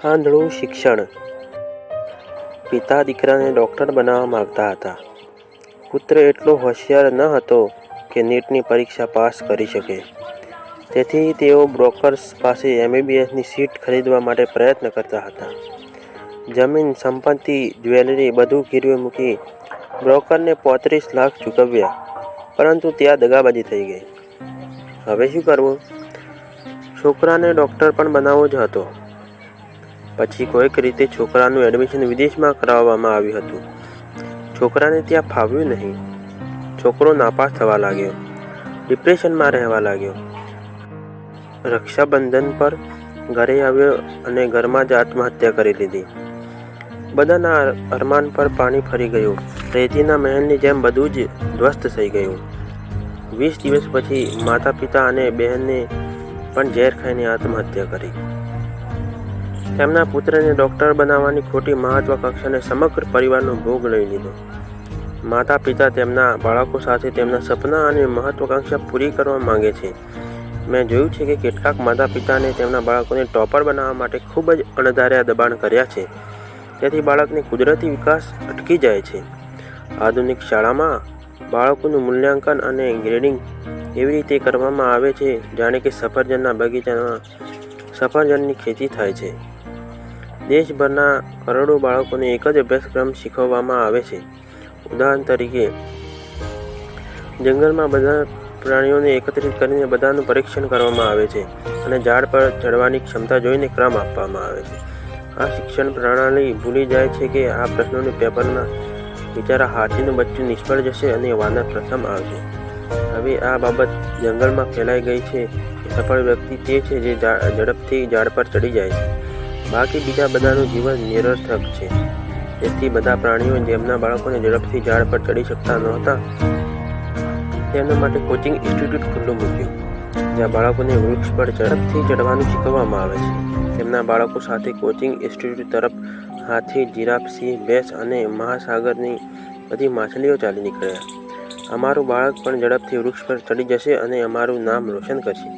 આંધળું શિક્ષણ. પિતા દીકરાને ડૉક્ટર બનાવવા માગતા હતા. પુત્ર એટલો હોશિયાર ન હતો કે નીટની પરીક્ષા પાસ કરી શકે. તેથી તેઓ બ્રોકર્સ પાસે MBBSની સીટ ખરીદવા માટે પ્રયત્ન કરતા હતા. જમીન, સંપત્તિ, જ્વેલરી બધું ગીરવે મૂકી બ્રોકરને 35 લાખ ચૂકવ્યા, પરંતુ ત્યાં દગાબાજી થઈ ગઈ. હવે શું કરવું? છોકરાને ડૉક્ટર પણ બનાવવો જ હતો. પછી કોઈક રીતે છોકરાનું એડમિશન વિદેશમાં કરાવવામાં આવ્યું હતું. છોકરાને ત્યાં ફાવ્યું નહીં. છોકરો નાપાસ થવા લાગ્યો, ડિપ્રેશનમાં રહેવા લાગ્યો. રક્ષાબંધન પર ઘરે આવ્યો અને ઘરમાં જ આત્મહત્યા કરી લીધી. બધાના અરમાન પર પાણી ફરી ગયું. રેતીના મહેલની જેમ બધું જ ધ્વસ્ત થઈ ગયું. 20 દિવસ પછી માતા પિતા અને બહેનને પણ ઝેર ખાઈને આત્મહત્યા કરી. તેમના પુત્રને ડૉક્ટર બનાવવાની ખોટી મહત્વાકાંક્ષાને સમગ્ર પરિવારનો ભોગ લઈ લીધો. માતા પિતા તેમના બાળકો સાથે તેમના સપના અને મહત્વાકાંક્ષા પૂરી કરવા માંગે છે. મેં જોયું છે કે કેટલાક માતા પિતાને તેમના બાળકોને ટોપર બનાવવા માટે ખૂબ જ અણધાર્યા દબાણ કર્યા છે. તેથી બાળકની કુદરતી વિકાસ અટકી જાય છે. આધુનિક શાળામાં બાળકોનું મૂલ્યાંકન અને ગ્રેડિંગ એવી રીતે કરવામાં આવે છે જાણે કે સફરજનના બગીચામાં સફરજનની ખેતી થાય છે. દેશભરના કરોડો બાળકોને એક જ અભ્યાસક્રમ શીખવવામાં આવે છે. ઉદાહરણ તરીકે, જંગલમાં બધા પ્રાણીઓને એકત્રિત કરીને બધાનું પરીક્ષણ કરવામાં આવે છે અને ઝાડ પર ચડવાની ક્ષમતા જોઈને ક્રમ આપવામાં આવે છે. આ શિક્ષણ પ્રણાલી ભૂલી જાય છે કે આ પ્રશ્નોની પેપરના બિચારા હાથીનું બચ્ચું નિષ્ફળ જશે અને વાનર પ્રથમ આવશે. હવે આ બાબત જંગલમાં ફેલાઈ ગઈ છે કે સફળ વ્યક્તિ તે છે જે ઝડપથી ઝાડ પર ચડી જાય છે. બાકી બીજા બધાનું જીવન નિરર્થક છે. તેથી બધા પ્રાણીઓ જેમના બાળકોને ઝડપથી ઝાડ પર ચડી શકતા નહોતા તેમના માટે કોચિંગ ઇન્સ્ટિટ્યૂટ ખુલ્લું મૂક્યું, જ્યાં બાળકોને વૃક્ષ પર ઝડપથી ચડવાનું શીખવવામાં આવે છે. તેમના બાળકો સાથે કોચિંગ ઇન્સ્ટિટ્યૂટ તરફ હાથી, જીરાફ, સિંહ, ભેંસ અને મહાસાગરની બધી માછલીઓ ચાલી નીકળ્યા. અમારું બાળક પણ ઝડપથી વૃક્ષ પર ચડી જશે અને અમારું નામ રોશન કરશે.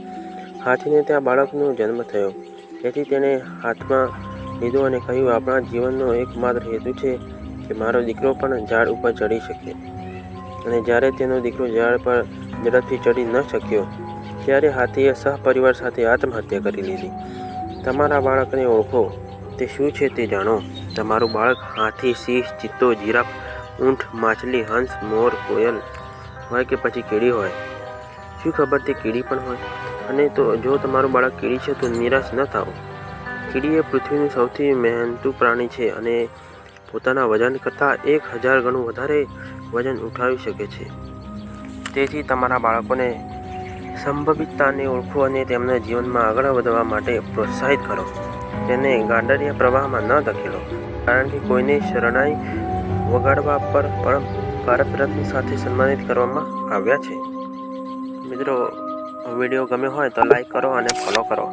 હાથીને ત્યાં બાળકનો જન્મ થયો. તેથી તેણે હાથમાં લીધો અને કહ્યું, આપણા જીવનનો એકમાત્ર હેતુ છે કે મારો દીકરો પણ ઝાડ ઉપર ચડી શકે. અને જ્યારે તેનો દીકરો ઝાડ પર ઝડપથી ચડી ન શક્યો ત્યારે હાથીએ સહપરિવાર સાથે આત્મહત્યા કરી લીધી. તમારા બાળકને ઓળખો, તે શું છે તે જાણો. તમારું બાળક હાથી, સિંહ, ચિત્તો, જીરાફ, ઊંટ, માછલી, હંસ, મોર, કોયલ હોય કે પછી કીડી હોય. શું ખબર તે કીડી પણ હોય? અને તો જો તમારું બાળક કીડી છે તો નિરાશ ન થાઓ. કીડી એ પૃથ્વીનું સૌથી મહેનતુ પ્રાણી છે અને પોતાના વજન કરતાં 1000 ગણું વધારે વજન ઉઠાવી શકે છે. તેથી તમારા બાળકોને સંભવિતતાને ઓળખો અને તેમના જીવનમાં આગળ વધવા માટે પ્રોત્સાહિત કરો. તેને ગાંડરિયા પ્રવાહમાં ન ધકેલો, કારણ કે કોઈને શરણાઈ વગાડવા પર પણ ભારત રત્ન સાથે સન્માનિત કરવામાં આવ્યા છે. મિત્રો, વિડીયો ગમ્યો હોય તો લાઈક કરો અને ફોલો કરો.